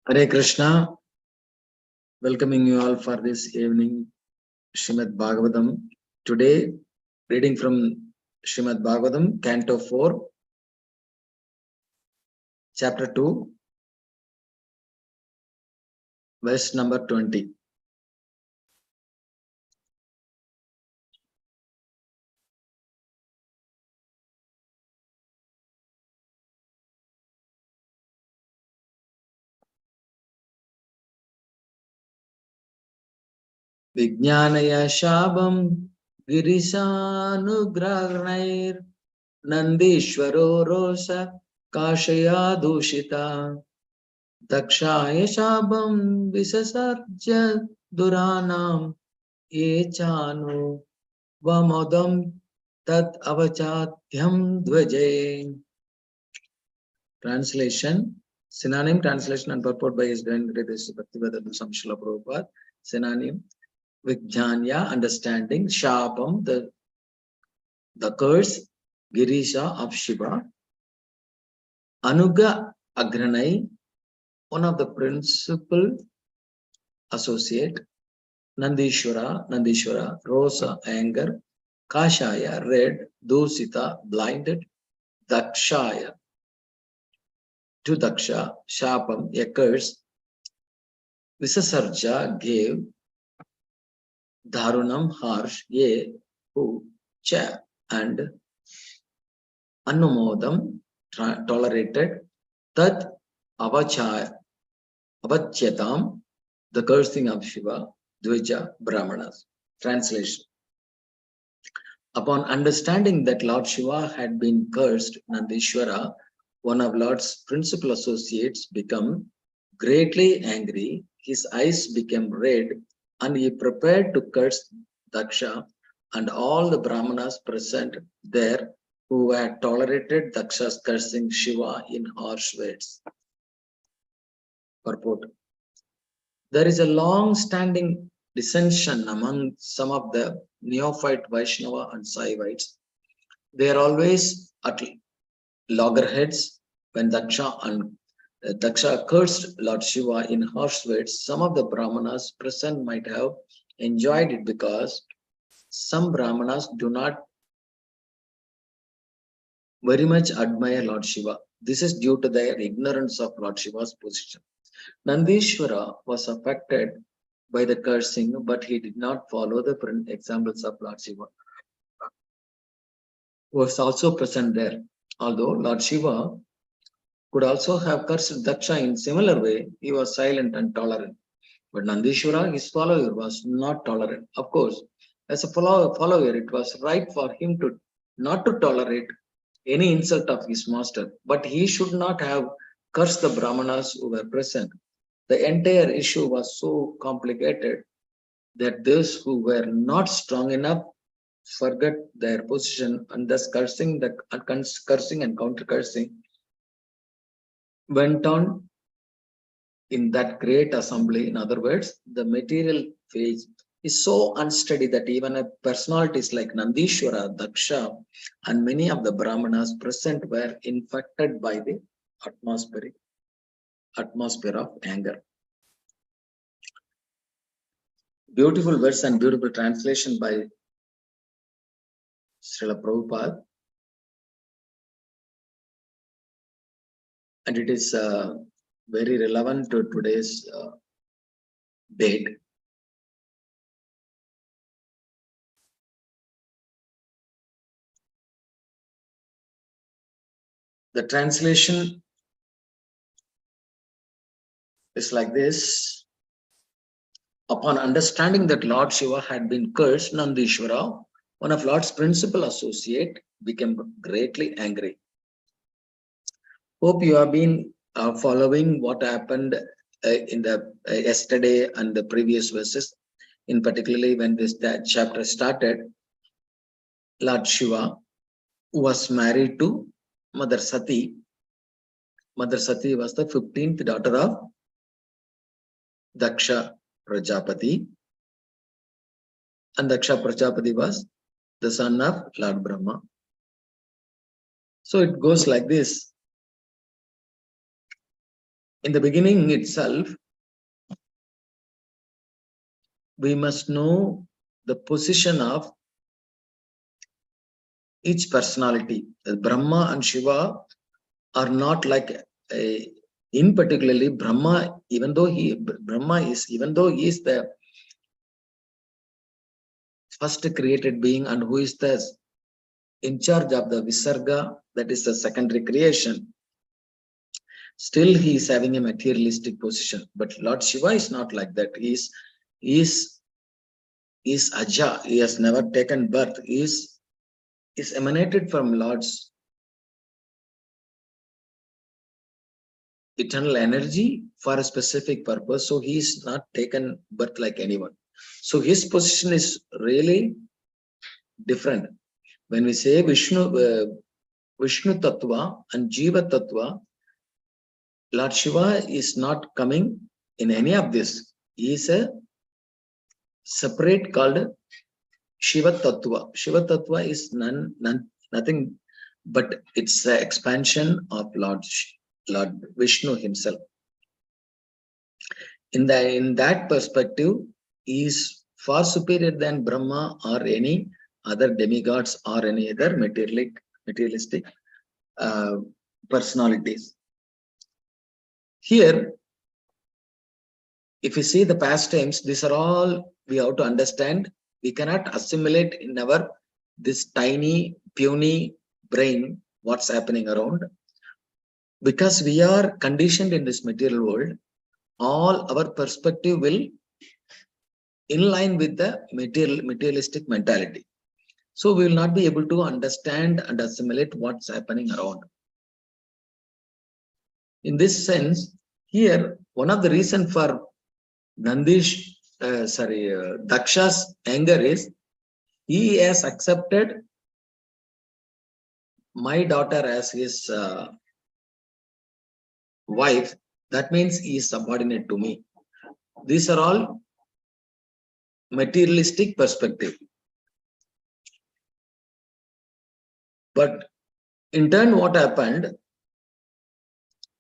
Hare Krishna, welcoming you all for this evening Srimad Bhagavatam. Today, reading from Srimad Bhagavatam, Canto 4, Chapter 2, verse number 20. Vijnanaya Shabam Girisanugrahnair Nandishwaro Rosa Kashaya Dushita Dakshaya Shabam Visasarja Duranam Echanu Vamodam Tat Avachatyam Dvaje. Translation, synonym, translation and purport by His Divine Grace Bhaktivedanta Swami Srila Prabhupada. Synonym, Vijnanya, understanding, Shapam, the curse, Girisha of Shiva, Anuga Agranai, one of the principal associate, Nandishwara, Rosa, anger, Kashaya, red, Dusita, blinded, Dakshaya, to Daksha, Shapam, a curse, Visasarja gave, Dharunam, harsh, ye, who, cha, and Anumodam, tolerated, Tat, avacyatam, the cursing of Shiva, Dvija, Brahmanas. Translation. Upon understanding that Lord Shiva had been cursed, Nandishwara, one of Lord's principal associates, became greatly angry. His eyes became red, and he prepared to curse Daksha and all the Brahmanas present there who had tolerated Daksha's cursing Shiva in harsh words. Purport. There is a long-standing dissension among some of the neophyte Vaishnava and Saivites. They are always at loggerheads when Daksha cursed Lord Shiva in harsh words. Some of the Brahmanas present might have enjoyed it because some Brahmanas do not very much admire Lord Shiva. This is due to their ignorance of Lord Shiva's position. Nandishwara was affected by the cursing, but he did not follow the examples of Lord Shiva, who was also present there. Although Lord Shiva could also have cursed Daksha in similar way, he was silent and tolerant. But Nandishwara, his follower, was not tolerant. Of course, as a follower, it was right for him to not to tolerate any insult of his master, but he should not have cursed the Brahmanas who were present. The entire issue was so complicated that those who were not strong enough forgot their position, and thus cursing and counter cursing went on in that great assembly. In other words, the material phase is so unsteady that even a personalities like Nandishwara, Daksha, and many of the Brahmanas present were infected by the atmosphere of anger. Beautiful verse and beautiful translation by Srila Prabhupada. And it is very relevant to today's date. The translation is like this. Upon understanding that Lord Shiva had been cursed, Nandishwara, one of Lord's principal associate, became greatly angry. Hope you have been following what happened in the yesterday and the previous verses. In particularly when this chapter started, Lord Shiva was married to Mother Sati. Mother Sati was the 15th daughter of Daksha Prajapati, and Daksha Prajapati was the son of Lord Brahma. So it goes like this. in the beginning itself, we must know the position of each personality. Brahma and Shiva are not like in particularly Brahma, even though he is the first created being and who is the in charge of the Visarga, that is the secondary creation, still he is having a materialistic position. But Lord Shiva is not like that. He is Aja. He has never taken birth. He is emanated from Lord's eternal energy for a specific purpose. So he is not taken birth like anyone. So his position is really different. When we say Vishnu Tattva and Jiva Tattva, Lord Shiva is not coming in any of this. He is a separate called Shiva Tattva. Shiva Tattva is nothing but it's the expansion of Lord Vishnu himself. In that perspective, he is far superior than Brahma or any other demigods or any other materialistic personalities. Here, if you see the past times, these are all we have to understand. We cannot assimilate in our this tiny, puny brain what's happening around. Because we are conditioned in this material world, all our perspective will in line with the materialistic mentality. So we will not be able to understand and assimilate what's happening around. In this sense, here, one of the reasons for Daksha's anger is he has accepted my daughter as his wife. That means he is subordinate to me. These are all materialistic perspective. But in turn, what happened?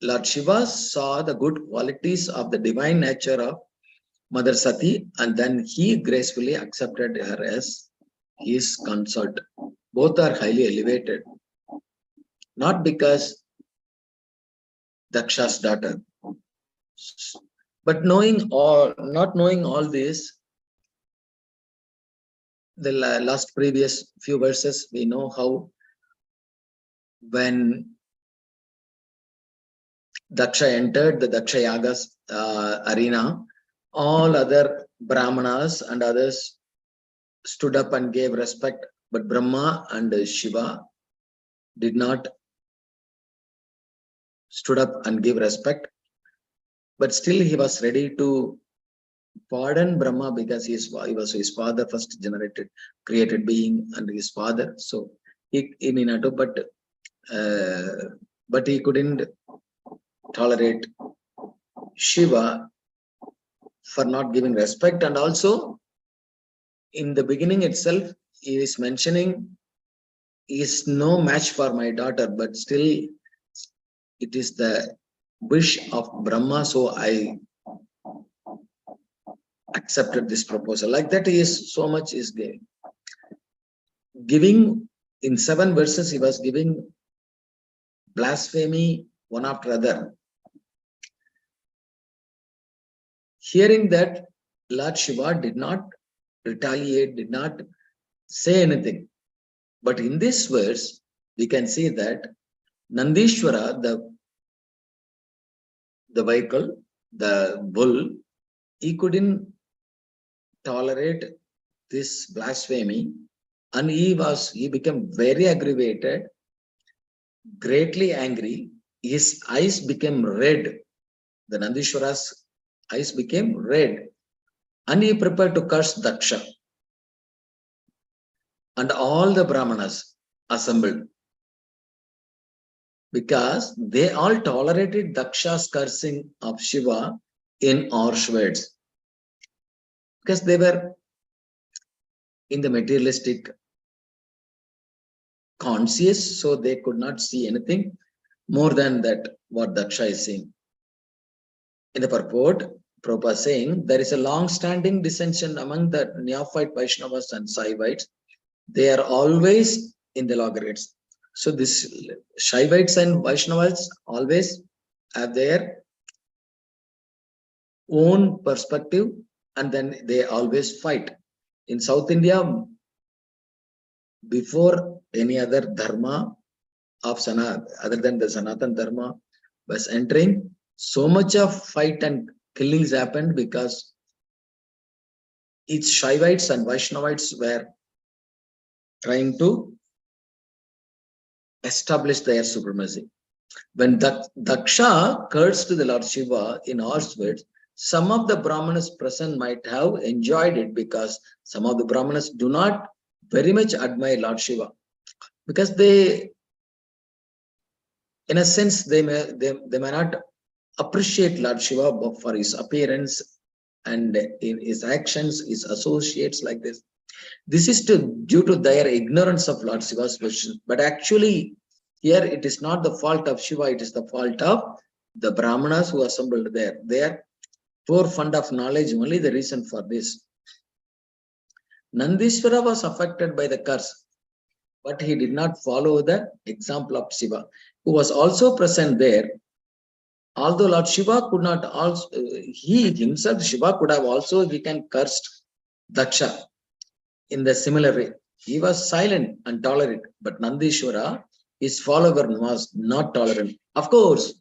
Lord Shiva saw the good qualities of the divine nature of Mother Sati, and then he gracefully accepted her as his consort. Both are highly elevated, not because Daksha's daughter, but not knowing all this. The last previous few verses, we know how when Daksha entered the Daksha Yaga's arena, all other Brahmanas and others stood up and gave respect, but Brahma and Shiva did not stood up and give respect. But still he was ready to pardon Brahma because he was his father, first created being, and his father. So he but he couldn't tolerate Shiva for not giving respect. And also in the beginning itself, he is mentioning he is no match for my daughter, but still it is the wish of Brahma, so I accepted this proposal. Like that, he is so much is giving in 7 verses. He was giving blasphemy one after other. Hearing that, Lord Shiva did not retaliate, did not say anything. But in this verse, we can see that Nandishwara, the vehicle, the bull, he couldn't tolerate this blasphemy, and he became very aggravated, greatly angry. His eyes became red. The Nandishwara's eyes became red, and he prepared to curse Daksha. And all the Brahmanas assembled, because they all tolerated Daksha's cursing of Shiva in harsh words, because they were in the materialistic conscious, so they could not see anything more than that what Daksha is saying. In the purport, Prabhupada saying there is a long-standing dissension among the neophyte Vaishnavas and Saivites. They are always in the loggerheads. So this Shaivites and Vaishnavas always have their own perspective, and then they always fight. In South India, before any other dharma of other than the Sanatan dharma was entering, so much of fight and killings happened because its Shaivites and Vaishnavites were trying to establish their supremacy. When Daksha cursed the Lord Shiva in harsh words, some of the Brahmanas present might have enjoyed it because some of the Brahmanas do not very much admire Lord Shiva, because they, in a sense, they may not appreciate Lord Shiva for his appearance and in his actions, his associates like this. This is due to their ignorance of Lord Shiva's position. But actually, here it is not the fault of Shiva, it is the fault of the Brahmanas who assembled there. Their poor fund of knowledge, only the reason for this. Nandishvara was affected by the curse, but he did not follow the example of Shiva, who was also present there. Although Lord Shiva could not also, he himself, Shiva could have also, he can cursed Daksha in the similar way. He was silent and tolerant, but Nandishvara, his follower, was not tolerant. Of course,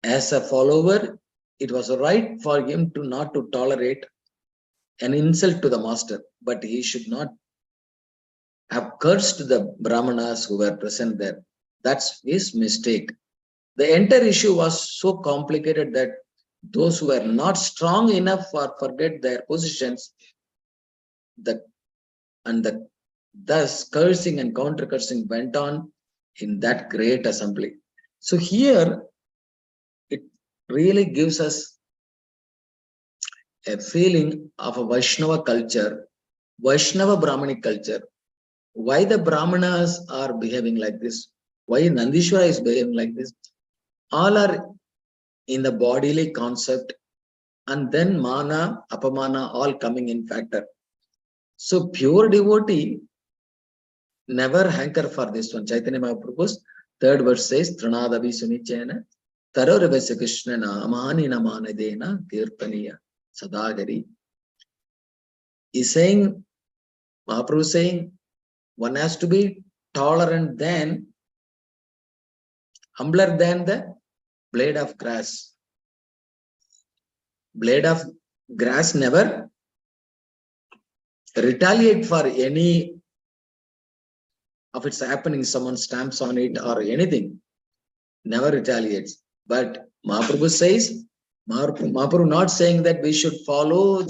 as a follower, it was right for him to not to tolerate an insult to the master, but he should not have cursed the Brahmanas who were present there. That's his mistake. The entire issue was so complicated that those who were not strong enough for forget their positions, thus cursing and counter cursing went on in that great assembly. So here it really gives us a feeling of a Vaishnava culture, Vaishnava Brahmanic culture. Why the Brahmanas are behaving like this? Why Nandishwara is behaving like this? All are in the bodily concept, and then mana, apamana, all coming in factor. So pure devotee never hanker for this one. Chaitanya Mahaprabhu's third verse says, Tranadavi Sunichena, Tarorevasa Krishnana, Amani Namanadena, Kirtaniya, Sadagari. He's saying, Mahaprabhu is saying, one has to be tolerant than, humbler than the blade of grass. Blade of grass never retaliate for any of its happening, someone stamps on it or anything, never retaliates. But Mahaprabhu says, Mahaprabhu not saying that we should follow,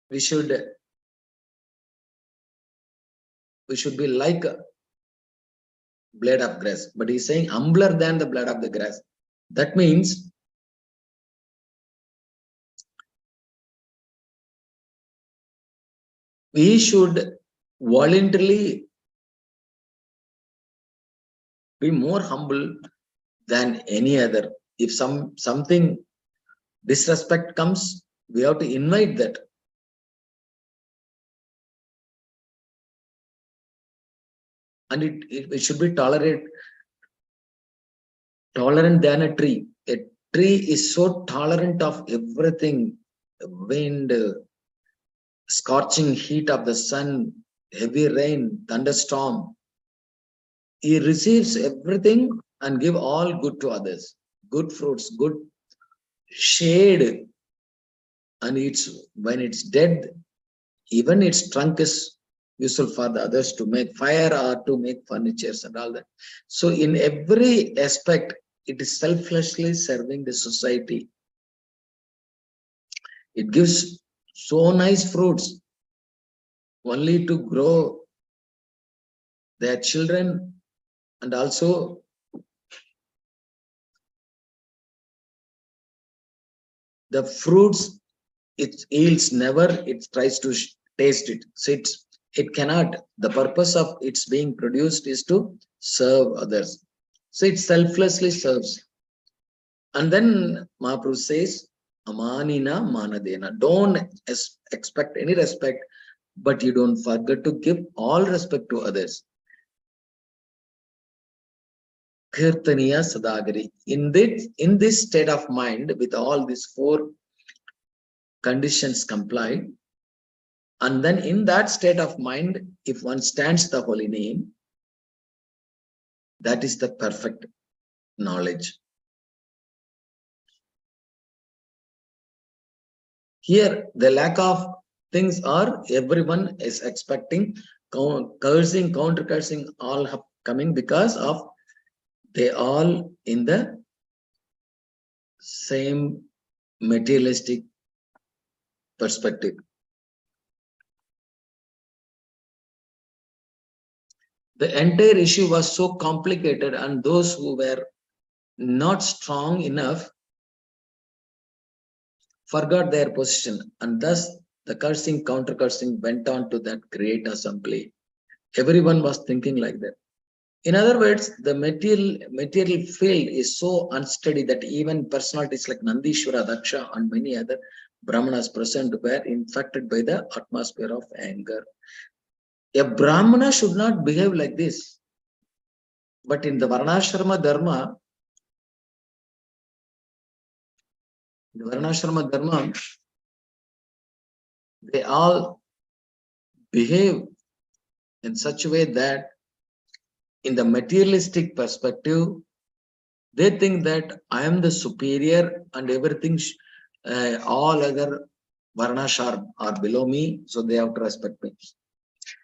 we should be like a blade of grass, but he's saying humbler than the blade of the grass. That means we should voluntarily be more humble than any other. If something disrespect comes, we have to invite that. And it should be tolerant than a tree. A tree is so tolerant of everything, wind, scorching heat of the sun, heavy rain, thunderstorm. He receives everything and give all good to others. Good fruits, good shade. And when it's dead, even its trunk is useful for the others to make fire or to make furnitures and all that. So in every aspect, it is selflessly serving the society. It gives so nice fruits only to grow their children, and also the fruits it yields never, it tries to taste it. So it cannot. The purpose of its being produced is to serve others. So it selflessly serves. And then Mahaprabhu says, Amanina Manadena. Don't expect any respect, but you don't forget to give all respect to others. Kirtaniya Sadagari. In this state of mind, with all these four conditions complied, and then in that state of mind, if one stands the holy name, that is the perfect knowledge. Here, the lack of things are everyone is expecting, cursing, counter cursing, all coming because of they all in the same materialistic perspective. The entire issue was so complicated, and those who were not strong enough forgot their position, and thus the cursing, counter cursing went on to that great assembly. Everyone was thinking like that. In other words, the material field is so unsteady that even personalities like Nandishwara, Daksha, and many other Brahmanas present were infected by the atmosphere of anger. A Brahmana should not behave like this. But in the Varnashrama Dharma, they all behave in such a way that in the materialistic perspective, they think that I am the superior and everything, all other Varnas are below me, so they have to respect me.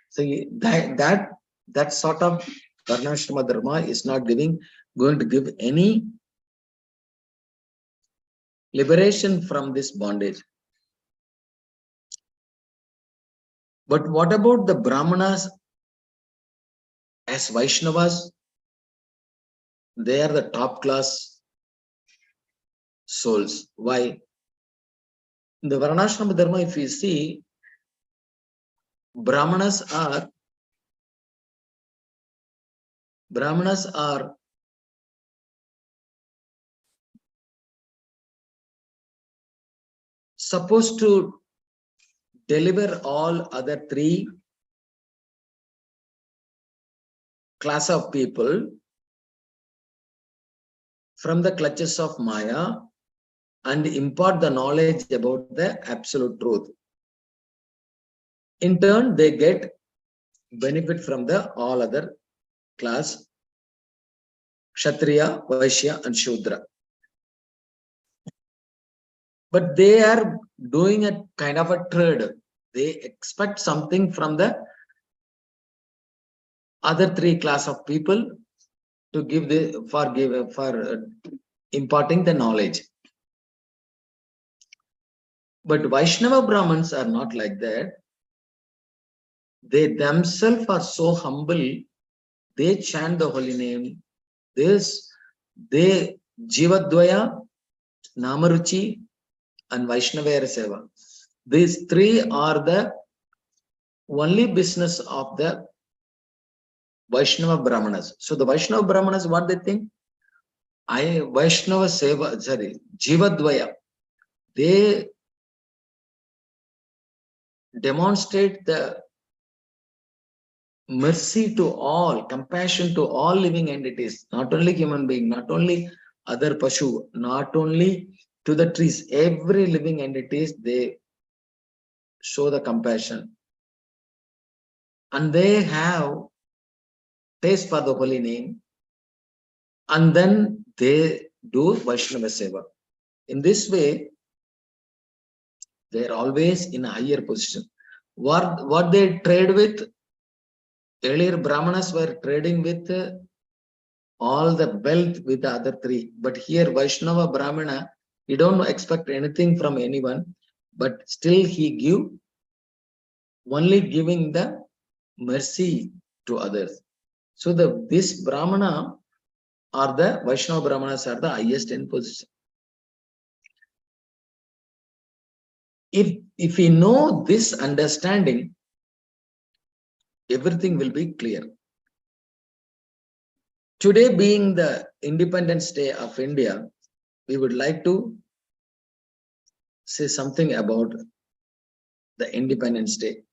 So that sort of Varnashrama Dharma is not going to give any liberation from this bondage. But what about the Brahmanas as Vaishnavas? They are the top class souls. Why? In the Varnashrama Dharma, if you see, Brahmanas are supposed to deliver all other three class of people from the clutches of Maya and impart the knowledge about the absolute truth. In turn, they get benefit from the all other class, Kshatriya, Vaishya, and Shudra. But they are doing a kind of a trade. They expect something from the other three class of people to give for imparting the knowledge. But Vaishnava Brahmins are not like that. They themselves are so humble. They chant the holy name. They Jivadvaya, Namaruchi, and Vaishnavaya Seva. These three are the only business of the Vaishnava Brahmanas. So the Vaishnava Brahmanas, what they think? Vaishnava Seva, Jivadvaya. They demonstrate the mercy to all, compassion to all living entities, not only human being, not only other Pashu, not only to the trees, every living entities, they show the compassion. And they have taste for the holy name, and then they do Vaishnava Seva. In this way, they are always in a higher position. What they trade with, earlier Brahmanas were trading with all the wealth with the other three. But here Vaishnava Brahmana, he don't expect anything from anyone, but still he give, only giving the mercy to others. So this Brahmana or the Vaishnava Brahmanas are the highest in position. If we know this understanding, everything will be clear. Today being the Independence Day of India, we would like to say something about the Independence Day.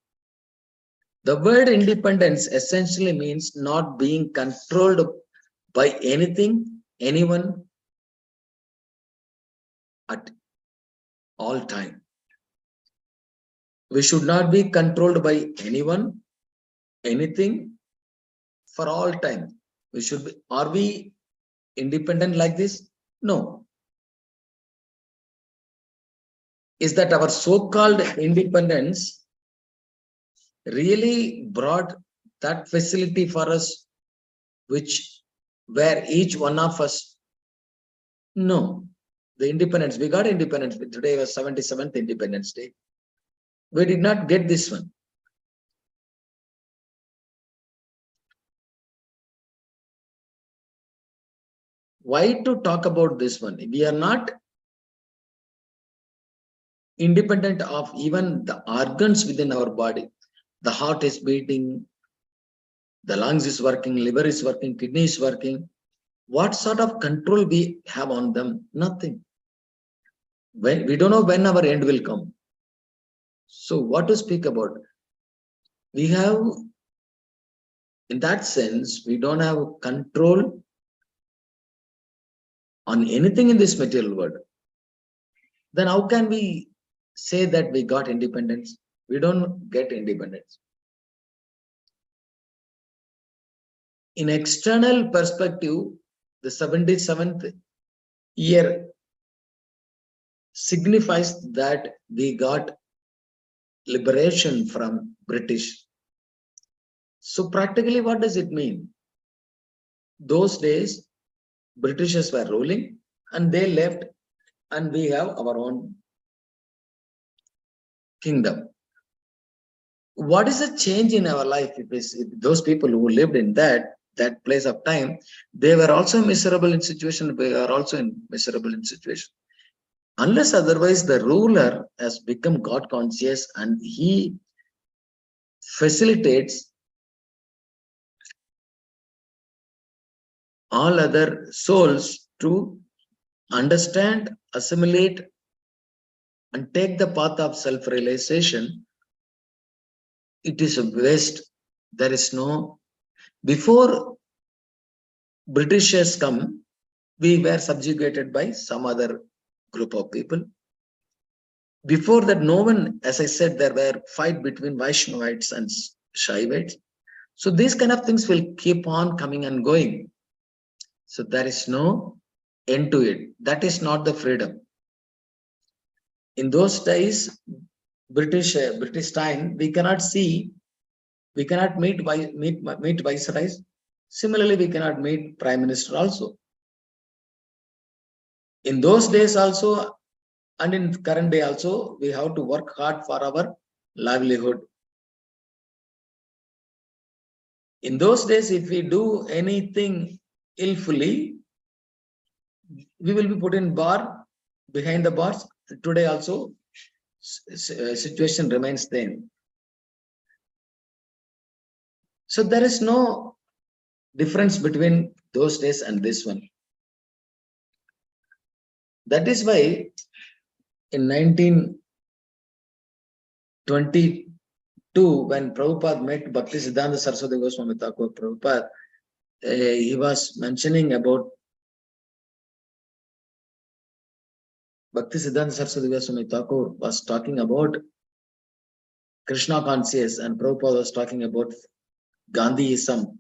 The word independence essentially means not being controlled by anything, anyone at all time. We should not be controlled by anyone, anything for all time. We should be, are we independent like this? No. Is that our so-called independence really brought that facility for us, which where each one of us? No. The independence, we got independence. Today was 77th Independence Day. We did not get this one. Why to talk about this one? We are not independent of even the organs within our body. The heart is beating, the lungs is working, liver is working, kidney is working. What sort of control we have on them? Nothing. When we don't know when our end will come. So what to speak about? We have, in that sense, we don't have control on anything in this material world. Then how can we say that we got independence? We don't get independence. In external perspective, the 77th year signifies that we got liberation from British. So practically, what does it mean? Those days, Britishers were ruling and they left, and we have our own kingdom. What is the change in our life? If those people who lived in that place of time, they were also miserable in situation. We are also miserable in situation. Unless otherwise, the ruler has become God conscious and he facilitates all other souls to understand, assimilate, and take the path of self-realization. It is a waste. There is no, before Britishers come, we were subjugated by some other group of people. Before that, no one, as I said, there were fight between Vaishnavites and Shaivites. So these kind of things will keep on coming and going. So there is no end to it. That is not the freedom. In those days, British time, we cannot see, we cannot meet viceroys. Similarly, we cannot meet prime minister also. In those days also, and in current day also, we have to work hard for our livelihood. In those days, if we do anything illfully, we will be put in bar, behind the bars. Today also, situation remains same. So there is no difference between those days and this one. That is why in 1922, when Prabhupada met Bhakti Siddhanta Saraswati Goswami Thakur, Prabhupada, he was mentioning about Bhakti Siddhanta Saraswati Goswami Thakur was talking about Krishna conscious, and Prabhupada was talking about Gandhiism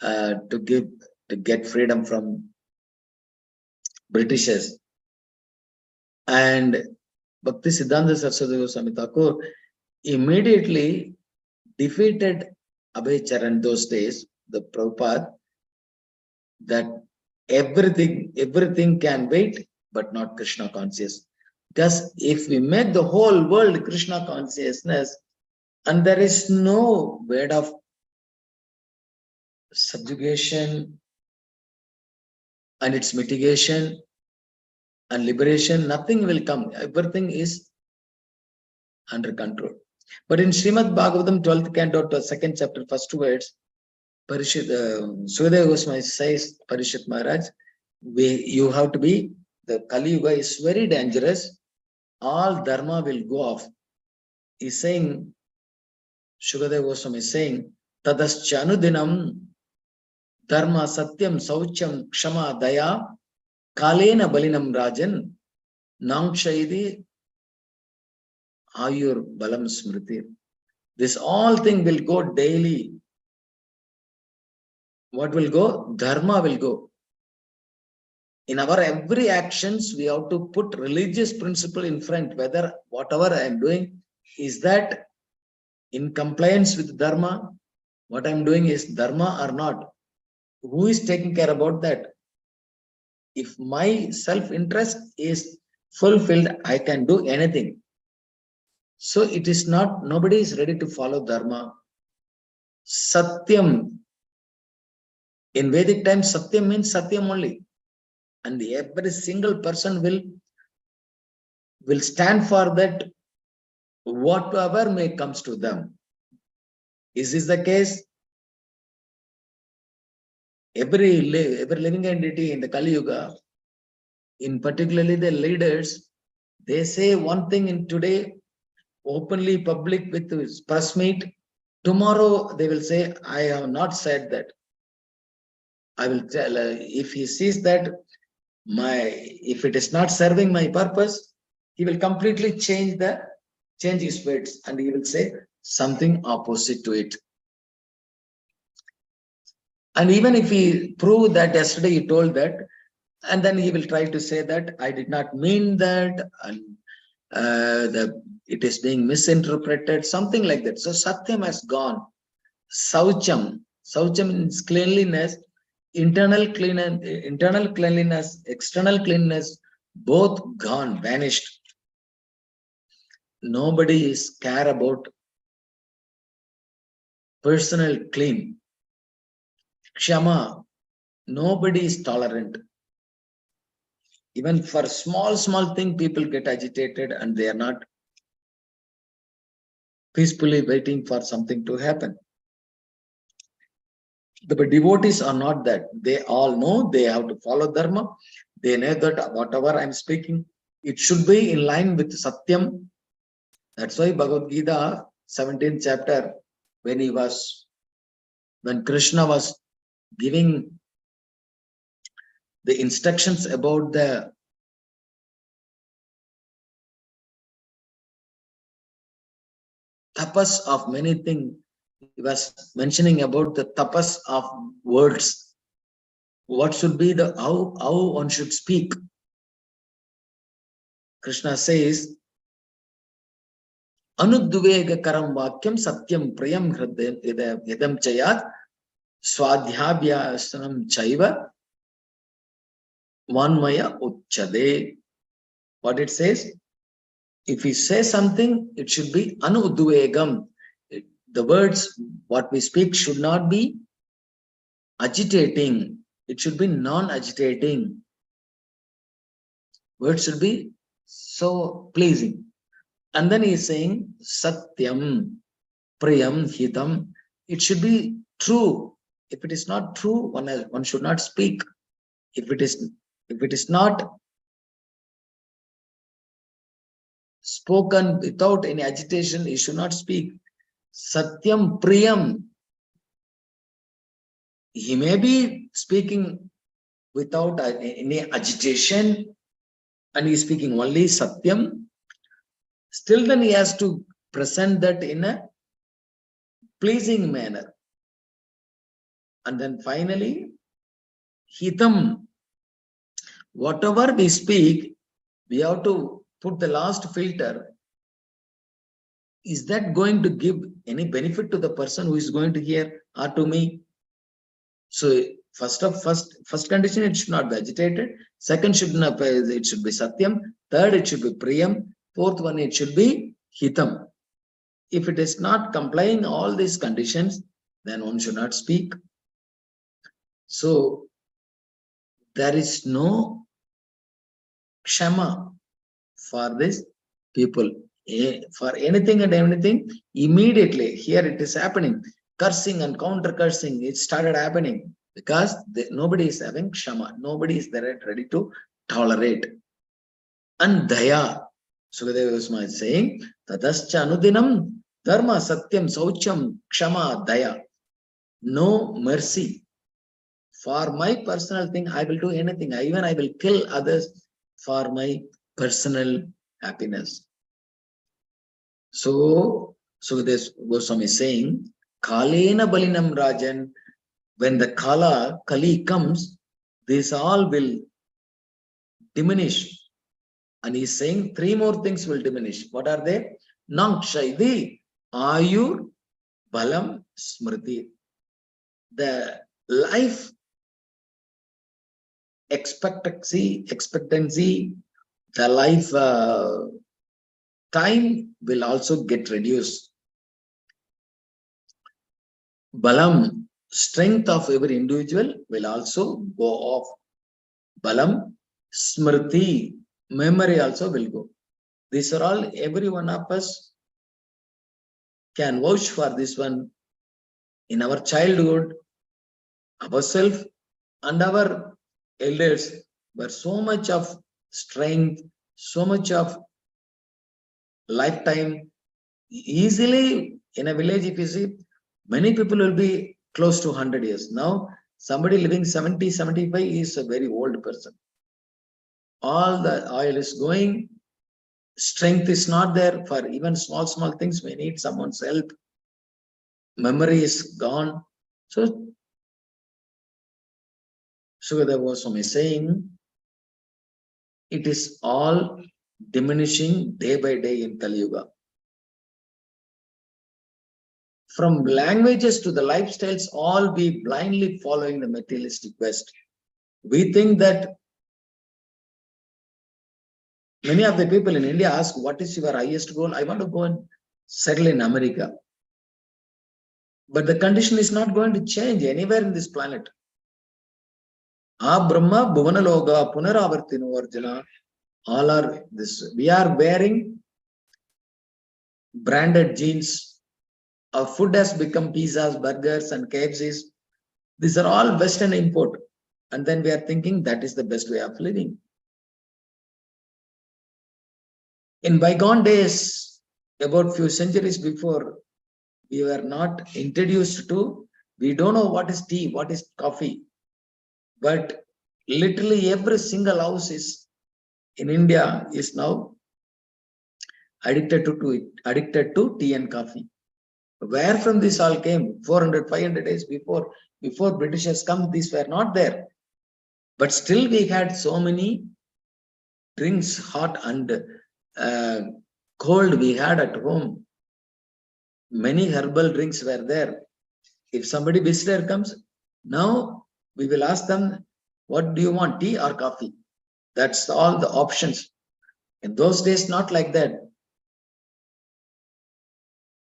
to get freedom from Britishers. And Bhakti Siddhanta Saraswati Goswami Thakur immediately defeated Abhay Charan those days, the Prabhupada, that everything can wait, but not Krishna conscious. Because if we make the whole world Krishna consciousness, and there is no word of subjugation and its mitigation and liberation, nothing will come. Everything is under control. But in Srimad Bhagavatam, 12th canto, 2nd chapter, first two words, Parishit, Sukadeva Goswami says, Parishit Maharaj, you have to be, the Kali Yuga is very dangerous. All dharma will go off. He's saying, Sukadeva Goswami is saying, Tadaschanudinam dharma satyam saucham kshama daya kalena balinam rajan nangshayidi ayur balam smriti. This all thing will go daily. What will go? Dharma will go. In our every actions, we have to put religious principle in front, whether whatever I am doing, is that in compliance with dharma? What I am doing is dharma or not? Who is taking care about that? If my self-interest is fulfilled, I can do anything. So it is not, nobody is ready to follow dharma. Satyam. In Vedic times, Satyam means Satyam only. And every single person will stand for that, whatever may comes to them. Is this the case? Every living entity in the Kali Yuga, in particularly the leaders, they say one thing in today, openly public with press meet. Tomorrow they will say, I have not said that. I will tell, if he sees that if it is not serving my purpose, he will completely change his words and he will say something opposite to it. And even if he prove that yesterday he told that, and then he will try to say that I did not mean that, and it is being misinterpreted, something like that. So Satyam has gone. Saucham means cleanliness, internal cleanliness, external cleanliness, both gone, vanished. Nobody is care about personal clean. Kshama, nobody is tolerant. Even for small thing, people get agitated and they are not peacefully waiting for something to happen. The devotees are not that. They all know they have to follow dharma. They know that whatever I'm speaking, it should be in line with Satyam. That's why Bhagavad Gita, 17th chapter, when Krishna was giving the instructions about the tapas of many things, he was mentioning about the tapas of words. What should be how one should speak? Krishna says, Anudvega karam vakyam satyam priyam hridam chayat swadhyabhyasanam chaiva vanmaya uchade. What it says? If we say something, it should be anudvegam. The words, what we speak should not be agitating. It should be non-agitating. Words should be so pleasing. And then he is saying, Satyam, Priyam, Hitam. It should be true. If it is not true, one should not speak. If it is not spoken without any agitation, you should not speak. Satyam, Priyam. He may be speaking without any agitation and he is speaking only Satyam. Still then he has to present that in a pleasing manner. And then finally, Hitam. Whatever we speak, we have to put the last filter. Is that going to give any benefit to the person who is going to hear or to me? So first condition, it should not be agitated. Second, it should be Satyam. Third, it should be Priyam. Fourth one, it should be Hitam. If it is not complying all these conditions, then one should not speak. So there is no kshama for this people. For anything and everything, immediately here it is happening. cursing and counter cursing, it started happening because nobody is having Kshama. Nobody is there ready to tolerate. And Daya. Sukadeva Goswami is saying, Tadascha Anudinam Dharma Satyam Saucham Kshama Daya. No mercy. For my personal thing, I will do anything. Even I will kill others for my personal happiness. So this Goswami is saying, Kalena Balinam Rajan, when the Kali comes, this all will diminish. And he's saying 3 more things will diminish. What are they? Nangshaidi, Ayur, Balam, Smriti. The life expectancy, the life time will also get reduced. Balam, strength of every individual will also go off. Balam, Smriti, memory also will go. These are all, every one of us can vouch for this one. In our childhood, ourselves and our elders were so much of strength, so much of lifetime. Easily in a village, if you see, many people will be close to 100 years. Now, somebody living 70, 75 is a very old person. All the oil is going, strength is not there for even small things. We need someone's help. Memory is gone. So, Sukadeva Goswami is saying, it is all diminishing day by day in Kali Yuga. From languages to the lifestyles, all be blindly following the materialistic West. We think that many of the people in India ask, what is your highest goal? I want to go and settle in America. But the condition is not going to change anywhere in this planet. Brahma, Bhuvanaloga, Punaravartino Arjuna, all are this. We are wearing branded jeans. Our food has become pizzas, burgers, and KFCs. These are all Western import. And then we are thinking that is the best way of living. In bygone days, about few centuries before, we were not introduced to, we don't know what is tea, what is coffee. But literally every single house is in India is now addicted to tea and coffee. Where from this all came? 400, 500 days before Britishers come, these were not there. But still we had so many drinks, hot and cold we had at home. Many herbal drinks were there. If somebody visitor comes, now we will ask them, what do you want, tea or coffee? That's all the options. In those days, not like that.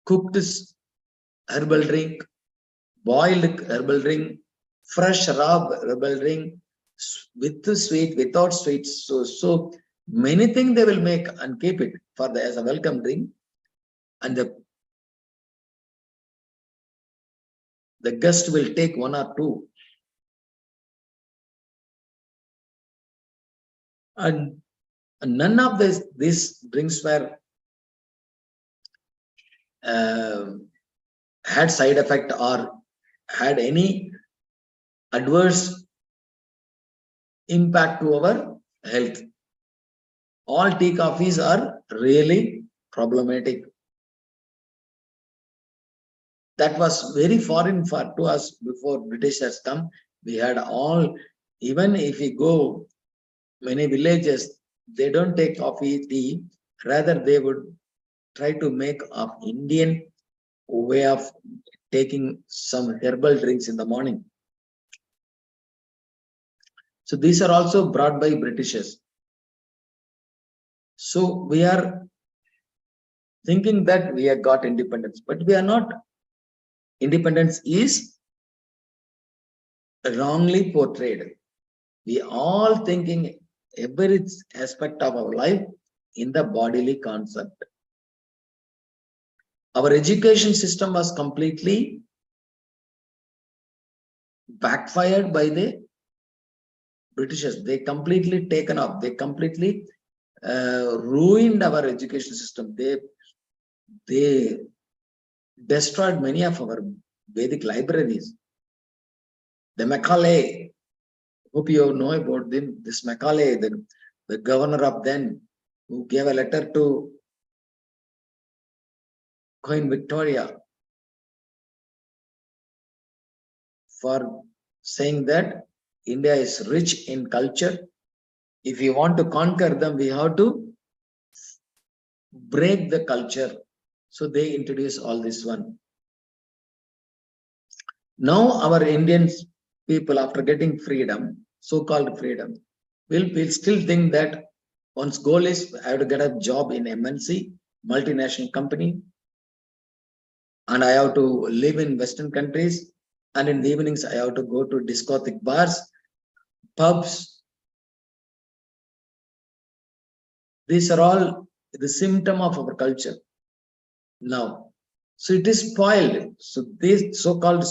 Cooked herbal drink, boiled herbal drink, fresh raw herbal drink, with the sweet, without sweets. So many things they will make and keep it for as a welcome drink. And the guest will take 1 or 2. And none of these drinks were had side effect or had any adverse impact to our health. All tea coffees are really problematic. That was very foreign to us before Britishers come. We had all, even if we go many villages, they don't take coffee, tea, rather they would try to make an Indian way of taking some herbal drinks in the morning. So these are also brought by Britishers. So we are thinking that we have got independence, but we are not. Independence is wrongly portrayed. We all thinking every aspect of our life in the bodily concept. Our education system was completely backfired by the Britishers. They completely taken off. They completely ruined our education system. They destroyed many of our Vedic libraries. The Macaulay, hope you know about them. This Macaulay, the governor of then, who gave a letter to Queen Victoria for saying that India is rich in culture. If we want to conquer them, we have to break the culture. So they introduce all this one. Now our Indian people, after getting freedom, so-called freedom, will still think that one's goal is I have to get a job in MNC, multinational company, and I have to live in Western countries, and in the evenings I have to go to discotheque bars, pubs. These are all the symptom of our culture now. So it is spoiled. So this so-called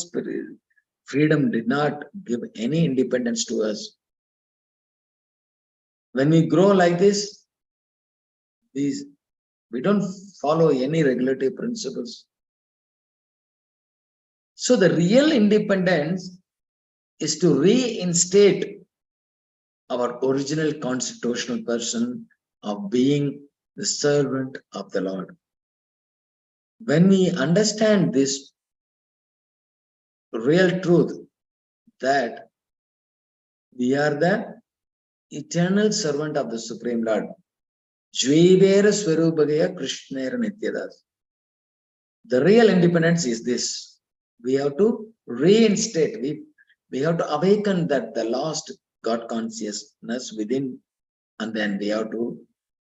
freedom did not give any independence to us. When we grow like this, we don't follow any regulatory principles. So the real independence is to reinstate our original constitutional person of being the servant of the Lord. When we understand this real truth that we are the eternal servant of the Supreme Lord, Jivera Swarupagaya Krishnera Nityadas. The real independence is this. We have to reinstate, we have to awaken that the lost God consciousness within, and then we have to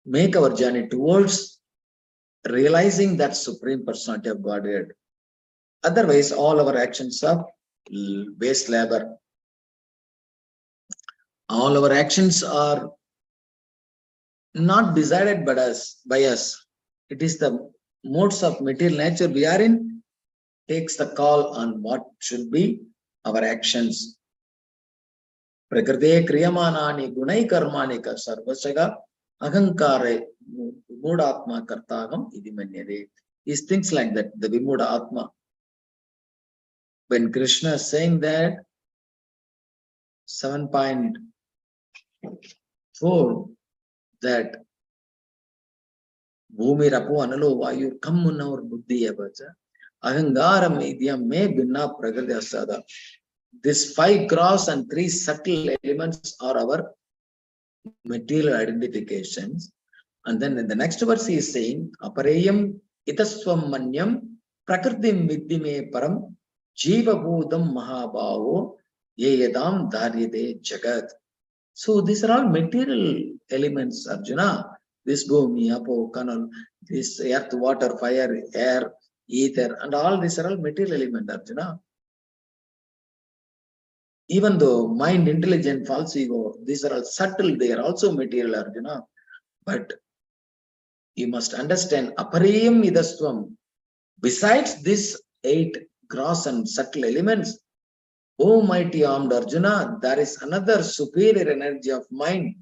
make our journey towards realizing that Supreme Personality of Godhead. Otherwise, all our actions are waste labor. All our actions are not decided by us. It is the modes of material nature we are in takes the call on what should be our actions. Prakrite kriyamanani gunai karmani ka sarvasaga ahankare vimudhatma kartagam idimanyade. Is things like that, the Vimuda Atma. When Krishna is saying that 7.4, that Bhumi Rapu Analo Vayu Kamunur Buddhi Abacha Ahangaram Idyam Me Binna Prakriti Asada. These 5 gross and 3 subtle elements are our material identifications. And then in the next verse he is saying, Aparayam itaswam manyam prakritim viddhime param jiva bhudam mahabhavo yeyadam dharyade jagat. So these are all material elements, Arjuna. This bhumi, apo, kanal, this earth, water, fire, air, ether, and all these are all material elements, Arjuna. Even though mind, intelligent, false ego, these are all subtle, they are also material, Arjuna. But you must understand, aparayam idastvam. Besides these 8 gross and subtle elements, O mighty armed Arjuna, there is another superior energy of mind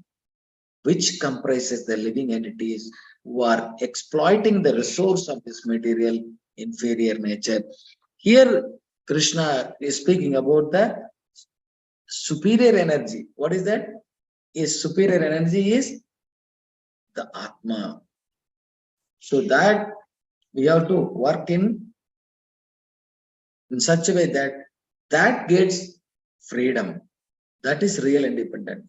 which comprises the living entities who are exploiting the resource of this material inferior nature. Here, Krishna is speaking about the superior energy. What is that? Is superior energy is the Atma. So that we have to work in such a way that gets freedom. That is real independence.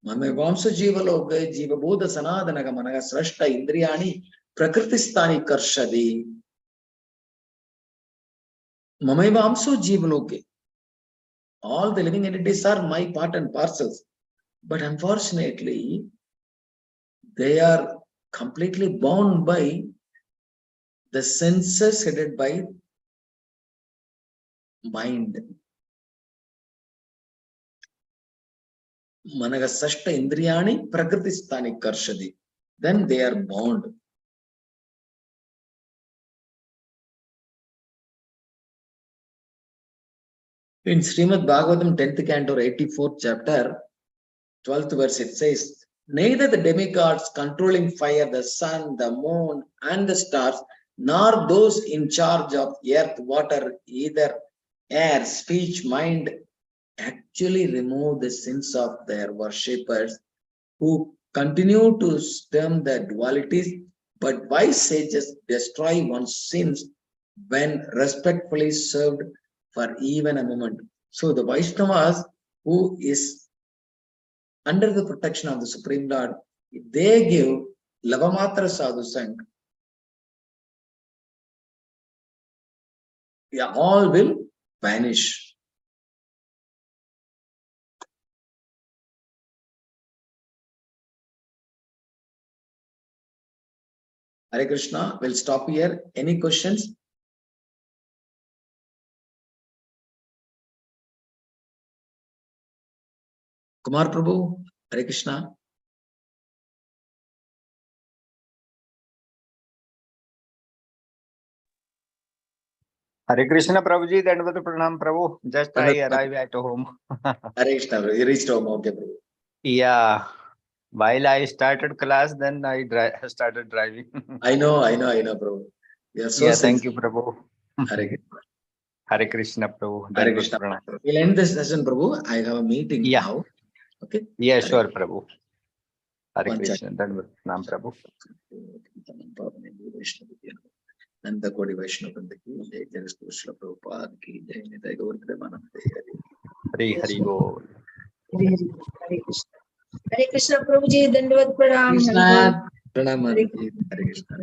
Mame vamsa jivaloke jivaboda sanadanaga managa srashta indriyani prakritistani karshadi. Mame vamsa jivaloke. All the living entities are my part and parcels. But unfortunately, they are completely bound by the senses headed by mind. Managa sashta indriyani prakritistani karshadi. Then they are bound. In Srimad Bhagavatam 10th canto 84th chapter 12th verse, it says, neither the demigods controlling fire, the sun, the moon, and the stars, nor those in charge of earth, water, either air, speech, mind, actually remove the sins of their worshippers who continue to stem the dualities, but wise sages destroy one's sins when respectfully served for even a moment. So the Vaishnavas who is under the protection of the Supreme Lord, if they give Lavamatra Sadhu Sang, yeah, all will vanish. Hare Krishna, we'll stop here. Any questions? Kumar Prabhu, Hare Krishna. Hare Krishna Prabhuji, Dandavat Pranam Prabhu. Just I arrived at home. Hare Krishna, you reached home, okay, Prabhu. Yeah. While I started class, then I started driving. I know, Prabhu. You are so yeah, sensitive. thank you, Prabhu. Hare Krishna. Hare Krishna, Prabhu. Hare Krishna. We'll end this session, Prabhu. I have a meeting now. Okay. Yeah, Hare sure, Prabhu. Hare One Krishna. Dandavat Pranam Prabhu. नंद कोटि वैष्णव वृंद की जय, जय श्री प्रभुपाद की जय, निताय गौर प्रेमानंद हरि हरि हरि बोल। हरे कृष्ण प्रभु जी, दंडवत प्रणाम। प्रणाम। हरे कृष्ण।